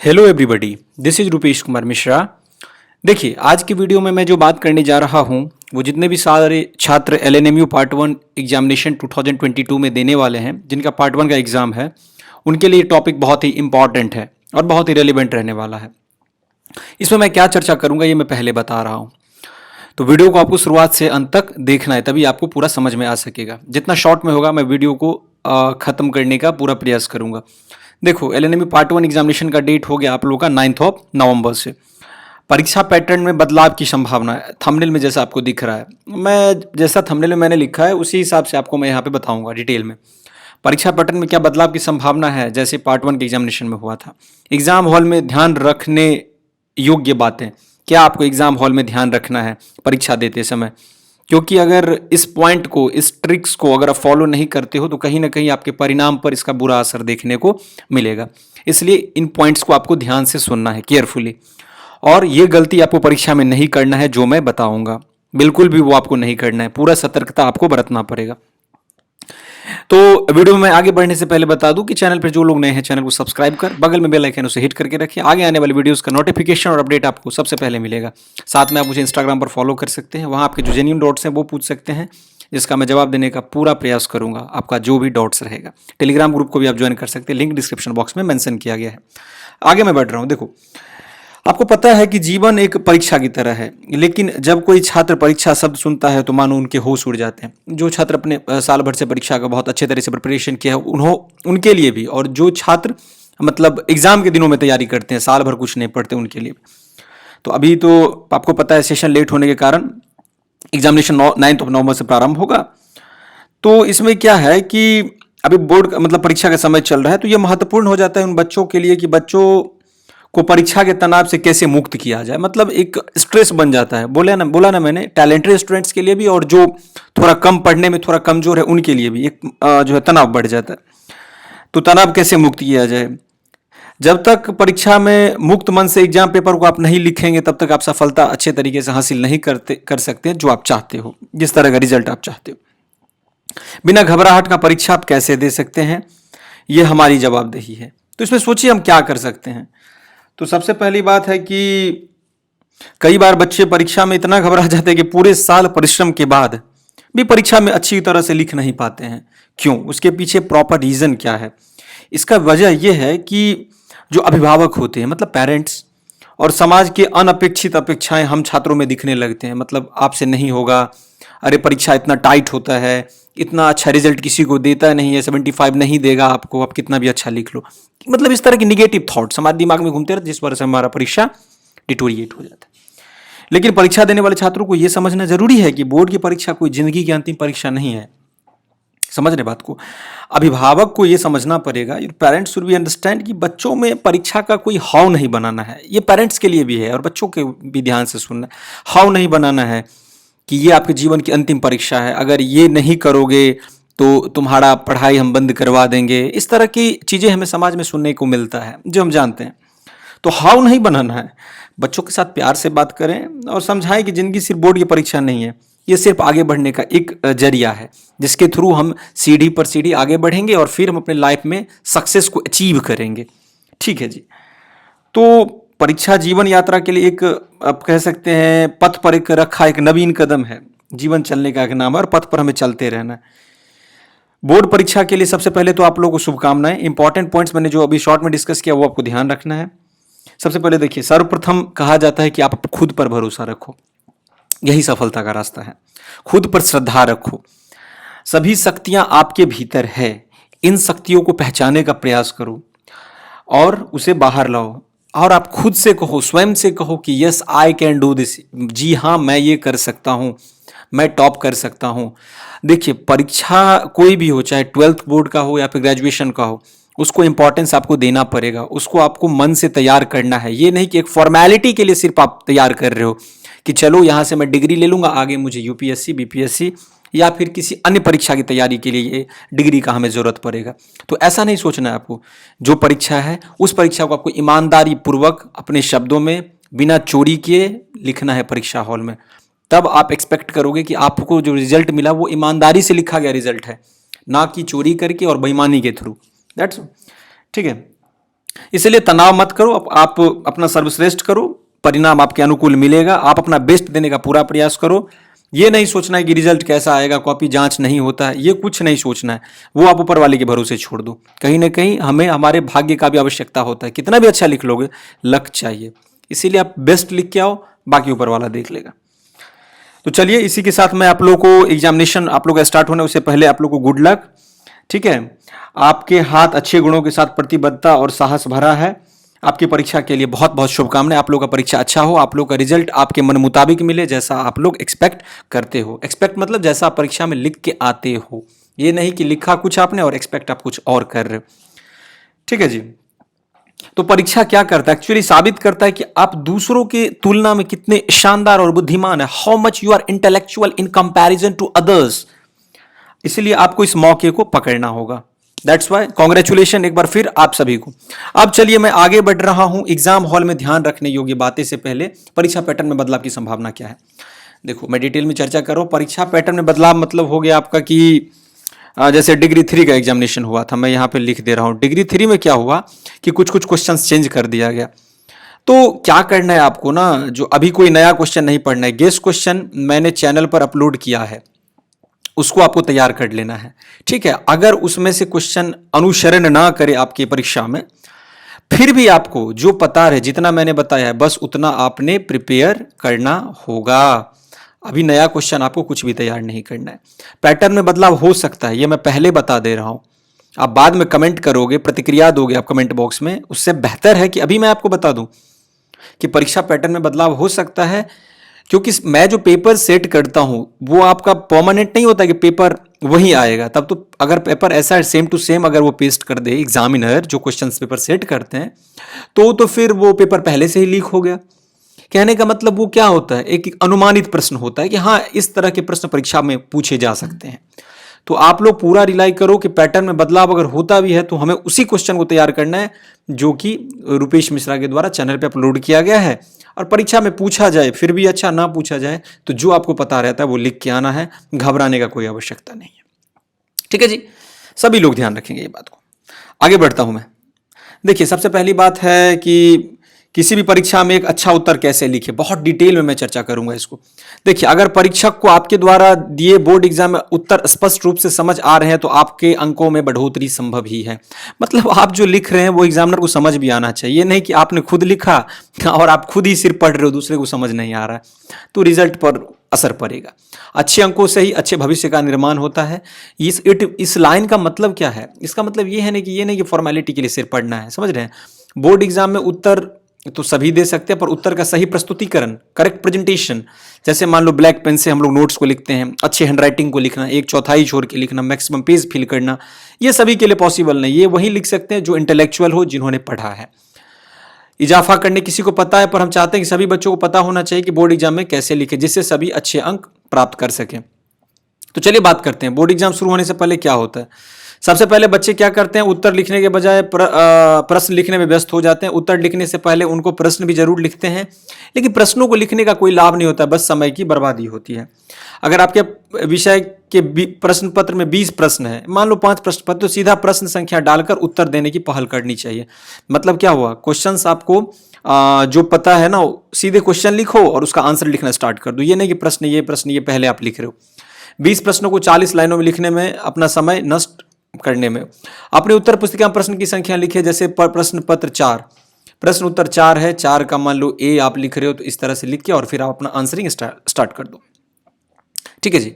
Hello everybody, this is Rupesh Kumar Mishra. देखिए, आज की वीडियो में मैं जो बात करने जा रहा हूँ वो जितने भी सारे छात्र एलएनएमयू पार्ट वन एग्जामिनेशन 2022 में देने वाले हैं, जिनका पार्ट वन का एग्ज़ाम है, उनके लिए टॉपिक बहुत ही इंपॉर्टेंट है और बहुत ही रेलिवेंट रहने वाला है। इसमें मैं क्या चर्चा करूँगा ये मैं पहले बता रहा हूँ, तो वीडियो को आपको शुरुआत से अंत तक देखना है, तभी आपको पूरा समझ में आ सकेगा। जितना शॉर्ट में होगा मैं वीडियो को ख़त्म करने का पूरा प्रयास करूँगा। देखो, एलएनएमयू पार्ट वन एग्जामिनेशन का डेट हो गया आप लोगों का 9 नवंबर से। परीक्षा पैटर्न में बदलाव की संभावना है, थंबनेल में जैसा आपको दिख रहा है। मैं जैसा थंबनेल में मैंने लिखा है उसी हिसाब से आपको मैं यहाँ पे बताऊंगा डिटेल में। परीक्षा पैटर्न में क्या बदलाव की संभावना है, जैसे पार्ट वन के एग्जामिनेशन में हुआ था। एग्जाम हॉल में ध्यान रखने योग्य बातें, क्या आपको एग्जाम हॉल में ध्यान रखना है परीक्षा देते समय, क्योंकि अगर इस पॉइंट को, इस ट्रिक्स को अगर आप फॉलो नहीं करते हो तो कहीं ना कहीं आपके परिणाम पर इसका बुरा असर देखने को मिलेगा। इसलिए इन पॉइंट्स को आपको ध्यान से सुनना है, केयरफुली। और ये गलती आपको परीक्षा में नहीं करना है जो मैं बताऊंगा, बिल्कुल भी वो आपको नहीं करना है, पूरा सतर्कता आपको बरतना पड़ेगा। तो वीडियो में आगे बढ़ने से पहले बता दूं कि चैनल पर जो लोग नए हैं चैनल को सब्सक्राइब कर बगल में बेल आइकन उसे हिट करके रखिए। आगे आने वाली वीडियोस का नोटिफिकेशन और अपडेट आपको सबसे पहले मिलेगा। साथ में आप मुझे इंस्टाग्राम पर फॉलो कर सकते हैं, वहां आपके जो जेन्युइन डाउट्स हैं वो पूछ सकते हैं, जिसका मैं जवाब देने का पूरा प्रयास करूंगा, आपका जो भी डाउट्स रहेगा। टेलीग्राम ग्रुप को भी आप ज्वाइन कर सकते हैं, लिंक डिस्क्रिप्शन बॉक्स में मेंशन किया गया है। आगे मैं बढ़ रहा हूं। देखो, आपको पता है कि जीवन एक परीक्षा की तरह है, लेकिन जब कोई छात्र परीक्षा शब्द सुनता है तो मानो उनके होश उड़ जाते हैं। जो छात्र अपने साल भर से परीक्षा का बहुत अच्छे तरह से प्रिपरेशन किया है उनके लिए भी, और जो छात्र मतलब एग्जाम के दिनों में तैयारी करते हैं, साल भर कुछ नहीं पढ़ते, उनके लिए भी। तो अभी तो आपको पता है सेशन लेट होने के कारण एग्जामिनेशन 9 नवंबर से प्रारंभ होगा। तो इसमें क्या है कि अभी बोर्ड का मतलब परीक्षा का समय चल रहा है, तो यह महत्वपूर्ण हो जाता है उन बच्चों के लिए कि बच्चों को परीक्षा के तनाव से कैसे मुक्त किया जाए। मतलब एक स्ट्रेस बन जाता है, बोला ना मैंने, टैलेंटेड स्टूडेंट्स के लिए भी और जो थोड़ा कम पढ़ने में थोड़ा कमजोर है उनके लिए भी एक जो है तनाव बढ़ जाता है। तो तनाव कैसे मुक्त किया जाए? जब तक परीक्षा में मुक्त मन से एग्जाम पेपर को आप नहीं लिखेंगे तब तक आप सफलता अच्छे तरीके से हासिल नहीं कर सकते जो आप चाहते हो, जिस तरह का रिजल्ट आप चाहते हो। बिना घबराहट का परीक्षा आप कैसे दे सकते हैं, ये हमारी जवाबदेही है। तो इसमें सोचिए हम क्या कर सकते हैं। तो सबसे पहली बात है कि कई बार बच्चे परीक्षा में इतना घबरा जाते हैं कि पूरे साल परिश्रम के बाद भी परीक्षा में अच्छी तरह से लिख नहीं पाते हैं। क्यों? उसके पीछे प्रॉपर रीजन क्या है? इसका वजह यह है कि जो अभिभावक होते हैं, मतलब पेरेंट्स, और समाज की अनपेक्षित अपेक्षाएं हम छात्रों में दिखने लगते हैं। मतलब आपसे नहीं होगा, अरे परीक्षा इतना टाइट होता है, इतना अच्छा रिजल्ट किसी को देता नहीं है, 75 नहीं देगा आपको, आप कितना भी अच्छा लिख लो। मतलब इस तरह के निगेटिव थॉट्स हमारे दिमाग में घूमते रहते, जिस वजह से हमारा परीक्षा डिटोरिएट हो जाता है। लेकिन परीक्षा देने वाले छात्रों को यह समझना जरूरी है कि बोर्ड की परीक्षा कोई जिंदगी की अंतिम परीक्षा नहीं है। समझ रहे बात को? अभिभावक को यह समझना पड़ेगा, पेरेंट्स शुड बी अंडरस्टैंड कि बच्चों में परीक्षा का कोई हाव नहीं बनाना है। ये पेरेंट्स के लिए भी है और बच्चों के भी ध्यान से सुनना है। हाव नहीं बनाना है कि ये आपके जीवन की अंतिम परीक्षा है, अगर ये नहीं करोगे तो तुम्हारा पढ़ाई हम बंद करवा देंगे। इस तरह की चीज़ें हमें समाज में सुनने को मिलता है, जो हम जानते हैं। तो हाव नहीं बनाना है, बच्चों के साथ प्यार से बात करें और समझाएं कि जिंदगी सिर्फ बोर्ड की परीक्षा नहीं है, ये सिर्फ आगे बढ़ने का एक जरिया है, जिसके थ्रू हम सीढ़ी पर सीढ़ी आगे बढ़ेंगे और फिर हम अपने लाइफ में सक्सेस को अचीव करेंगे। ठीक है जी। तो परीक्षा जीवन यात्रा के लिए एक, आप कह सकते हैं, पथ पर एक रखा एक नवीन कदम है। जीवन चलने का एक नाम है और पथ पर हमें चलते रहना है। बोर्ड परीक्षा के लिए सबसे पहले तो आप लोगों को शुभकामनाएं। इंपॉर्टेंट पॉइंट्स मैंने जो अभी शॉर्ट में डिस्कस किया वो आपको ध्यान रखना है। सबसे पहले देखिए, सर्वप्रथम कहा जाता है कि आप खुद पर भरोसा रखो, यही सफलता का रास्ता है। खुद पर श्रद्धा रखो, सभी शक्तियां आपके भीतर है, इन शक्तियों को पहचानने का प्रयास करो और उसे बाहर लाओ। और आप खुद से कहो, स्वयं से कहो कि yes I can do this, जी हाँ मैं ये कर सकता हूँ, मैं टॉप कर सकता हूँ। देखिए, परीक्षा कोई भी हो, चाहे 12th बोर्ड का हो या फिर ग्रेजुएशन का हो, उसको इंपॉर्टेंस आपको देना पड़ेगा, उसको आपको मन से तैयार करना है। ये नहीं कि एक फॉर्मेलिटी के लिए सिर्फ आप तैयार कर रहे हो कि चलो यहाँ से मैं डिग्री ले लूँगा, आगे मुझे यूपीएससी, बीपीएससी या फिर किसी अन्य परीक्षा की तैयारी के लिए ये डिग्री का हमें ज़रूरत पड़ेगा। तो ऐसा नहीं सोचना है आपको। जो परीक्षा है उस परीक्षा को आपको ईमानदारी पूर्वक अपने शब्दों में बिना चोरी किए लिखना है परीक्षा हॉल में। तब आप एक्सपेक्ट करोगे कि आपको जो रिजल्ट मिला वो ईमानदारी से लिखा गया रिजल्ट है, ना कि चोरी करके और बेईमानी के थ्रू। दैट्स ठीक है। इसलिए तनाव मत करो, आप अपना सर्वश्रेष्ठ करो, परिणाम आपके अनुकूल मिलेगा। आप अपना बेस्ट देने का पूरा प्रयास करो। ये नहीं सोचना है कि रिजल्ट कैसा आएगा, कॉपी जांच नहीं होता है, ये कुछ नहीं सोचना है। वो आप ऊपर वाले के भरोसे छोड़ दो। कहीं ना कहीं हमें हमारे भाग्य का भी आवश्यकता होता है। कितना भी अच्छा लिख लोगे, लक चाहिए। इसीलिए आप बेस्ट लिख के आओ, बाकी ऊपर वाला देख लेगा। तो चलिए, इसी के साथ मैं आप लोग को एग्जामिनेशन आप लोग का स्टार्ट होने उससे पहले आप लोग को गुड लक। ठीक है, आपके हाथ अच्छे गुणों के साथ प्रतिबद्धता और साहस भरा है। आपकी परीक्षा के लिए बहुत बहुत शुभकामनाएं। आप लोग का परीक्षा अच्छा हो, आप लोग का रिजल्ट आपके मन मुताबिक मिले, जैसा आप लोग एक्सपेक्ट करते हो। एक्सपेक्ट मतलब जैसा आप परीक्षा में लिख के आते हो, ये नहीं कि लिखा कुछ आपने और एक्सपेक्ट आप कुछ और कर रहे हो। ठीक है जी। तो परीक्षा क्या करता है, एक्चुअली साबित करता है कि आप दूसरों के तुलना में कितने शानदार और बुद्धिमान है। How much you are intellectual in comparison to others. इसलिए आपको इस मौके को पकड़ना होगा। दैट्स वाई कॉन्ग्रेचुलेशन एक बार फिर आप सभी को। अब चलिए मैं आगे बढ़ रहा हूं। एग्जाम हॉल में ध्यान रखने योग्य बातें से पहले परीक्षा पैटर्न में बदलाव की संभावना क्या है। देखो, मैं डिटेल में चर्चा कर रहा हूं। परीक्षा पैटर्न में बदलाव मतलब हो गया आपका कि जैसे डिग्री 3 का एग्जामिनेशन हुआ था, मैं यहां पे लिख दे रहा हूं। डिग्री 3 में क्या हुआ कि कुछ कुछ क्वेश्चन चेंज कर दिया गया। तो क्या करना है आपको ना, जो अभी कोई नया क्वेश्चन नहीं पढ़ना है। गेस्ट क्वेश्चन मैंने चैनल पर अपलोड किया है, उसको आपको तैयार कर लेना है। ठीक है, अगर उसमें से क्वेश्चन अनुसरण ना करे आपकी परीक्षा में, फिर भी आपको जो पता है, जितना मैंने बताया है, बस उतना आपने प्रिपेयर करना होगा। अभी नया क्वेश्चन आपको कुछ भी तैयार नहीं करना है। पैटर्न में बदलाव हो सकता है, ये मैं पहले बता दे रहा हूं। आप बाद में कमेंट करोगे, प्रतिक्रिया दोगे आप कमेंट बॉक्स में, उससे बेहतर है कि अभी मैं आपको बता दूं कि परीक्षा पैटर्न में बदलाव हो सकता है। क्योंकि मैं जो पेपर सेट करता हूं वो आपका परमानेंट नहीं होता कि पेपर वही आएगा। तब तो अगर पेपर ऐसा है सेम टू सेम अगर वो पेस्ट कर दे एग्जामिनर, जो क्वेश्चन पेपर सेट करते हैं, तो फिर वो पेपर पहले से ही लीक हो गया। कहने का मतलब वो क्या होता है, एक अनुमानित प्रश्न होता है कि हाँ, इस तरह के प्रश्न परीक्षा में पूछे जा सकते हैं। तो आप लोग पूरा रिलाई करो कि पैटर्न में बदलाव अगर होता भी है तो हमें उसी क्वेश्चन को तैयार करना है जो कि रुपेश मिश्रा के द्वारा चैनल पे अपलोड किया गया है। और परीक्षा में पूछा जाए फिर भी अच्छा, ना पूछा जाए तो जो आपको पता रहता है वो लिख के आना है। घबराने का कोई आवश्यकता नहीं है। ठीक है जी, सभी लोग ध्यान रखेंगे ये बात को। आगे बढ़ता हूं मैं। देखिए, सबसे पहली बात है कि किसी भी परीक्षा में एक अच्छा उत्तर कैसे लिखे, बहुत डिटेल में मैं चर्चा करूंगा इसको। देखिए, अगर परीक्षक को आपके द्वारा दिए बोर्ड एग्जाम में उत्तर स्पष्ट रूप से समझ आ रहे हैं तो आपके अंकों में बढ़ोतरी संभव ही है। मतलब आप जो लिख रहे हैं वो एग्जामिनर को समझ भी आना चाहिए। ये नहीं कि आपने खुद लिखा और आप खुद ही सिर पढ़ रहे हो, दूसरे को समझ नहीं आ रहा है, तो रिजल्ट पर असर पड़ेगा। अच्छे अंकों से ही अच्छे भविष्य का निर्माण होता है। इस लाइन का मतलब क्या है, इसका मतलब ये है नहीं कि ये नहीं कि फॉर्मेलिटी के लिए सिर पढ़ना है, समझ रहे हैं। बोर्ड एग्जाम में उत्तर तो सभी दे सकते हैं, पर उत्तर का सही प्रस्तुतिकरण, करेक्ट प्रेजेंटेशन, जैसे मान लो ब्लैक पेन से हम लोग नोट्स को लिखते हैं, अच्छे हैंडराइटिंग को लिखना, 1/4 छोड़ के लिखना, मैक्सिमम पेज फिल करना, ये सभी के लिए पॉसिबल नहीं। ये वही लिख सकते हैं जो इंटेलेक्चुअल हो, जिन्होंने पढ़ा है। इजाफा करने किसी को पता है, पर हम चाहते हैं कि सभी बच्चों को पता होना चाहिए कि बोर्ड एग्जाम में कैसे लिखे, जिससे सभी अच्छे अंक प्राप्त कर सकें। तो चलिए बात करते हैं बोर्ड एग्जाम शुरू होने से पहले क्या होता है। सबसे पहले बच्चे क्या करते हैं, उत्तर लिखने के बजाय प्रश्न लिखने में व्यस्त हो जाते हैं। उत्तर लिखने से पहले उनको प्रश्न भी जरूर लिखते हैं, लेकिन प्रश्नों को लिखने का कोई लाभ नहीं होता, बस समय की बर्बादी होती है। अगर आपके विषय के प्रश्न पत्र में 20 प्रश्न है, मान लो 5 प्रश्न पत्र, तो सीधा प्रश्न संख्या डालकर उत्तर देने की पहल करनी चाहिए। मतलब क्या हुआ, क्वेश्चंस आपको जो पता है ना, सीधे क्वेश्चन लिखो और उसका आंसर लिखना स्टार्ट कर दो। ये नहीं कि प्रश्न ये पहले आप लिख रहे हो। 20 प्रश्नों को 40 लाइनों में लिखने में अपना समय नष्ट करने में, अपने उत्तर पुस्तिका में प्रश्न की संख्या लिखे। जैसे प्रश्न पत्र 4, प्रश्न उत्तर 4 है, 4 का मान लो ए आप लिख रहे हो, तो इस तरह से लिख के और फिर आप अपना आंसरिंग स्टार्ट कर दो। ठीक है जी।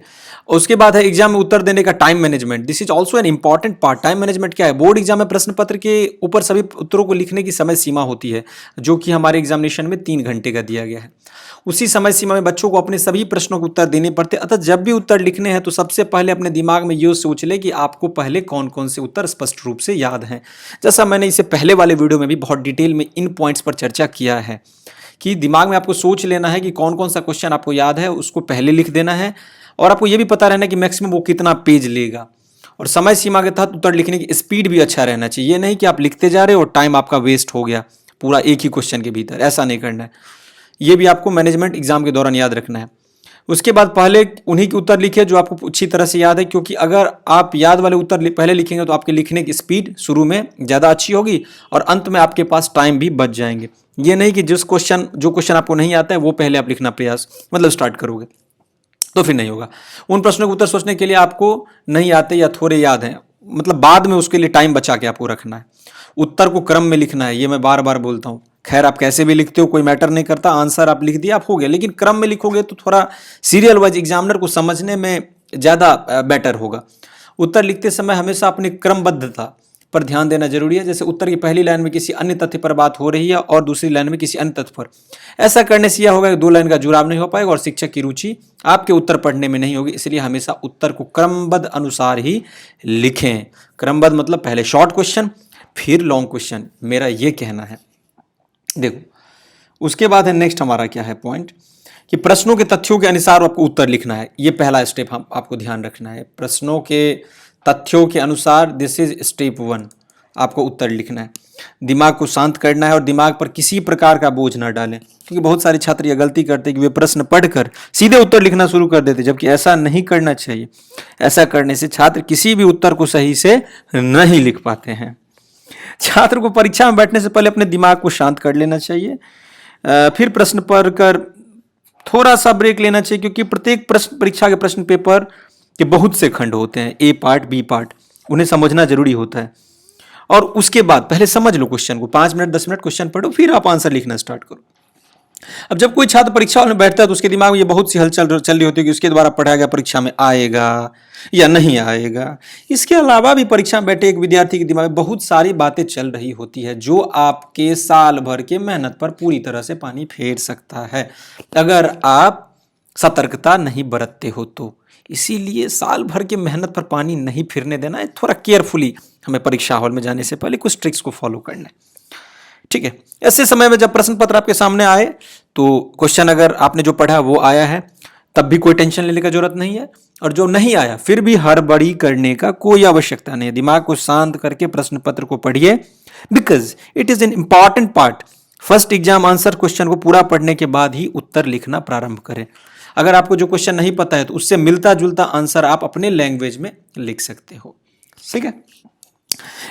उसके बाद है एग्जाम में उत्तर देने का time management. This is also an important part. Time management क्या है, बोर्ड एग्जाम में प्रश्न पत्र के ऊपर सभी उत्तरों को लिखने की समय सीमा होती है, जो कि हमारे एग्जामिनेशन में 3 घंटे का दिया गया है। उसी समय सीमा में बच्चों को अपने सभी प्रश्नों के उत्तर देने पड़ते हैं। अतः जब भी उत्तर लिखने हैं तो सबसे पहले अपने दिमाग में ये सोच ले कि आपको पहले कौन कौन से उत्तर स्पष्ट रूप से याद हैं। जैसा मैंने इसे पहले वाले वीडियो में भी बहुत डिटेल में इन पॉइंट्स पर चर्चा किया है कि दिमाग में आपको सोच लेना है कि कौन कौन सा क्वेश्चन आपको याद है, उसको पहले लिख देना है। और आपको यह भी पता रहना है कि मैक्सिमम वो कितना पेज लेगा, और समय सीमा के तहत उत्तर लिखने की स्पीड भी अच्छा रहना चाहिए। ये नहीं कि आप लिखते जा रहे हो और टाइम आपका वेस्ट हो गया पूरा एक ही क्वेश्चन के भीतर, ऐसा नहीं करना है। ये भी आपको मैनेजमेंट एग्जाम के दौरान याद रखना है। उसके बाद पहले उन्हीं के उत्तर लिखे जो आपको अच्छी तरह से याद है, क्योंकि अगर आप याद वाले उत्तर पहले लिखेंगे तो आपके लिखने की स्पीड शुरू में ज़्यादा अच्छी होगी और अंत में आपके पास टाइम भी बच जाएंगे। ये नहीं कि जो क्वेश्चन आपको नहीं आता है वो पहले आप लिखना प्रयास मतलब स्टार्ट करोगे तो फिर नहीं होगा। उन प्रश्नों के उत्तर सोचने के लिए आपको नहीं आते या थोड़े याद हैं, मतलब बाद में उसके लिए टाइम बचा के आपको रखना है। उत्तर को क्रम में लिखना है, ये मैं बार बार बोलता हूँ। खैर आप कैसे भी लिखते हो कोई मैटर नहीं करता, आंसर आप लिख दिया आप हो गया, लेकिन क्रम में लिखोगे तो थोड़ा सीरियल वाइज एग्जामिनर को समझने में ज़्यादा बेटर होगा। उत्तर लिखते समय हमेशा अपनी क्रमबद्धता पर ध्यान देना जरूरी है। जैसे उत्तर की पहली लाइन में किसी अन्य तथ्य पर बात हो रही है और दूसरी लाइन में किसी अन्य तथ्य पर, ऐसा करने से यह होगा कि दो लाइन का जुड़ाव नहीं हो पाएगा और शिक्षक की रुचि आपके उत्तर पढ़ने में नहीं होगी। इसलिए हमेशा उत्तर को क्रमबद्ध अनुसार ही लिखें। क्रमबद्ध मतलब पहले शॉर्ट क्वेश्चन फिर लॉन्ग क्वेश्चन, मेरा ये कहना है। देखो उसके बाद है नेक्स्ट हमारा क्या है पॉइंट कि प्रश्नों के तथ्यों के अनुसार आपको उत्तर लिखना है। ये पहला स्टेप हम आपको ध्यान रखना है। प्रश्नों के तथ्यों के अनुसार दिस इज स्टेप 1, आपको उत्तर लिखना है। दिमाग को शांत करना है और दिमाग पर किसी प्रकार का बोझ ना डालें, क्योंकि बहुत सारे छात्र ये गलती करते हैं कि वे प्रश्न पढ़कर सीधे उत्तर लिखना शुरू कर देते, जबकि ऐसा नहीं करना चाहिए। ऐसा करने से छात्र किसी भी उत्तर को सही से नहीं लिख पाते हैं। छात्र को परीक्षा में बैठने से पहले अपने दिमाग को शांत कर लेना चाहिए, फिर प्रश्न पढ़कर थोड़ा सा ब्रेक लेना चाहिए, क्योंकि प्रत्येक प्रश्न परीक्षा के प्रश्न पेपर के बहुत से खंड होते हैं, ए पार्ट बी पार्ट, उन्हें समझना जरूरी होता है। और उसके बाद पहले समझ लो क्वेश्चन को, 5 मिनट 10 मिनट क्वेश्चन पढ़ो फिर आप आंसर लिखना स्टार्ट करो। अब जब कोई छात्र परीक्षा हॉल में बैठता है तो उसके दिमाग में ये बहुत सी हलचल चल रही होती है कि उसके द्वारा पढ़ाया गया परीक्षा में आएगा या नहीं आएगा। इसके अलावा भी परीक्षा में बैठे एक विद्यार्थी के दिमाग में बहुत सारी बातें चल रही होती है जो आपके साल भर के मेहनत पर पूरी तरह से पानी फेर सकता है अगर आप सतर्कता नहीं बरतते हो तो। इसीलिए साल भर के मेहनत पर पानी नहीं फिरने देना है, थोड़ा केयरफुली हमें परीक्षा हॉल में जाने से पहले कुछ ट्रिक्स को फॉलो करना है। ठीक है, ऐसे समय में जब प्रश्न पत्र आपके सामने आए तो क्वेश्चन अगर आपने जो पढ़ा वो आया है तब भी कोई टेंशन लेने की जरूरत नहीं है, और जो नहीं आया फिर भी हड़बड़ी करने का कोई आवश्यकता नहीं है। दिमाग को शांत करके प्रश्न पत्र को पढ़िए, because it is an important part. First exam answer question को पूरा पढ़ने के बाद ही उत्तर लिखना प्रारंभ करें। अगर आपको जो क्वेश्चन नहीं पता है तो उससे मिलता जुलता आंसर आप अपने लैंग्वेज में लिख सकते हो। ठीक है,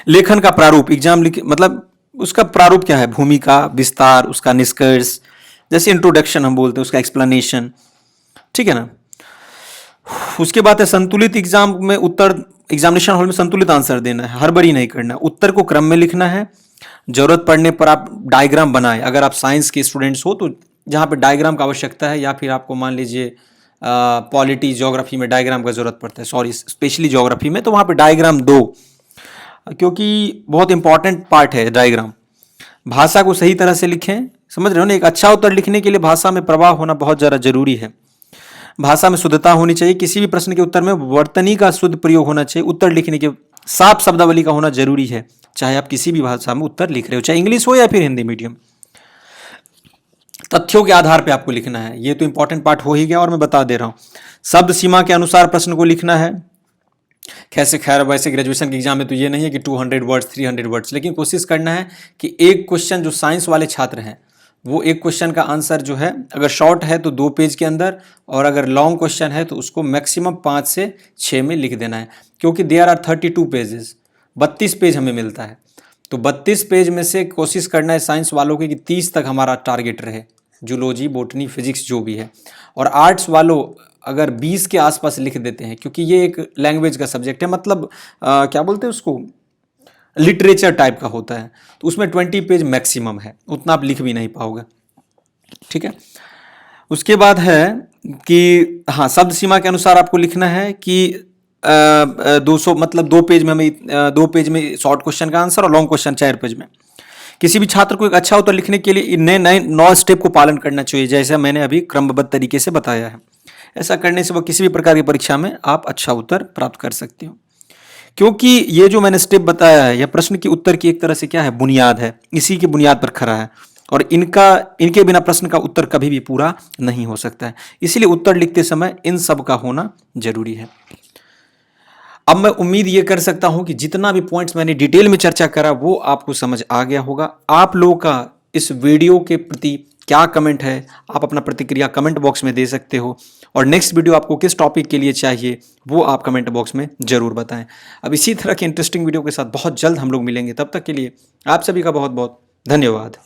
लेखन का प्रारूप एग्जाम मतलब उसका प्रारूप क्या है, भूमिका, विस्तार, उसका निष्कर्ष, जैसे इंट्रोडक्शन हम बोलते हैं उसका एक्सप्लेनेशन। ठीक है ना। उसके बाद है संतुलित एग्जाम में उत्तर, एग्जामिनेशन हॉल में संतुलित आंसर देना है, हड़बड़ी नहीं करना, उत्तर को क्रम में लिखना है। जरूरत पड़ने पर आप डायग्राम बनाएं, अगर आप साइंस के स्टूडेंट्स हो तो जहाँ पे डायग्राम का आवश्यकता है, या फिर आपको मान लीजिए पॉलिटी ज्योग्राफी में डायग्राम का जरूरत पड़ता है, सॉरी स्पेशली ज्योग्राफी में, तो वहाँ पे डायग्राम दो, क्योंकि बहुत इंपॉर्टेंट पार्ट है डायग्राम। भाषा को सही तरह से लिखें, समझ रहे हो ना। एक अच्छा उत्तर लिखने के लिए भाषा में प्रवाह होना बहुत ज़्यादा जरूरी है। भाषा में शुद्धता होनी चाहिए, किसी भी प्रश्न के उत्तर में वर्तनी का शुद्ध प्रयोग होना चाहिए। उत्तर लिखने के साफ शब्दावली का होना जरूरी है, चाहे आप किसी भी भाषा में उत्तर लिख रहे हो, चाहे इंग्लिश हो या फिर हिंदी मीडियम। तथ्यों के आधार पे आपको लिखना है, ये तो इंपॉर्टेंट पार्ट हो ही गया और मैं बता दे रहा हूं। शब्द सीमा के अनुसार प्रश्न को लिखना है। कैसे खैर वैसे ग्रेजुएशन के एग्जाम में तो ये नहीं है कि 200 वर्ड्स 300 वर्ड्स, लेकिन कोशिश करना है कि एक क्वेश्चन, जो साइंस वाले छात्र हैं वो एक क्वेश्चन का आंसर जो है अगर शॉर्ट है तो 2 पेज के अंदर, और अगर लॉन्ग क्वेश्चन है तो उसको मैक्सिमम 5 से 6 में लिख देना है, क्योंकि देयर आर 32 पेजेस, 32 पेज हमें मिलता है। तो 32 पेज में से कोशिश करना है साइंस वालों के कि 30 तक हमारा टारगेट रहे, जूलॉजी, बॉटनी, फिजिक्स जो भी है। और आर्ट्स वालों अगर 20 के आसपास लिख देते हैं, क्योंकि ये एक लैंग्वेज का सब्जेक्ट है, मतलब क्या बोलते हैं उसको, लिटरेचर टाइप का होता है, तो उसमें 20 पेज मैक्सिमम है, उतना आप लिख भी नहीं पाओगे। ठीक है, उसके बाद है कि हाँ, शब्द सीमा के अनुसार आपको लिखना है कि 200 मतलब 2 पेज में हमें 2 पेज में शॉर्ट क्वेश्चन का आंसर और लॉन्ग क्वेश्चन 4 पेज में। किसी भी छात्र को एक अच्छा उत्तर लिखने के लिए नए 9 स्टेप को पालन करना चाहिए, जैसे मैंने अभी क्रमबद्ध तरीके से बताया है। ऐसा करने से वह किसी भी प्रकार की परीक्षा में आप अच्छा उत्तर प्राप्त कर सकते हो, क्योंकि ये जो मैंने स्टेप बताया है यह प्रश्न की उत्तर की एक तरह से क्या है, बुनियाद है, इसी की बुनियाद पर खड़ा है, और इनके बिना प्रश्न का उत्तर कभी भी पूरा नहीं हो सकता है। इसलिए उत्तर लिखते समय इन सब का होना जरूरी है। अब मैं उम्मीद ये कर सकता हूं कि जितना भी पॉइंट्स मैंने डिटेल में चर्चा करा वो आपको समझ आ गया होगा। आप लोगों का इस वीडियो के प्रति क्या कमेंट है, आप अपना प्रतिक्रिया कमेंट बॉक्स में दे सकते हो। और नेक्स्ट वीडियो आपको किस टॉपिक के लिए चाहिए वो आप कमेंट बॉक्स में ज़रूर बताएं। अब इसी तरह के इंटरेस्टिंग वीडियो के साथ बहुत जल्द हम लोग मिलेंगे, तब तक के लिए आप सभी का बहुत बहुत धन्यवाद।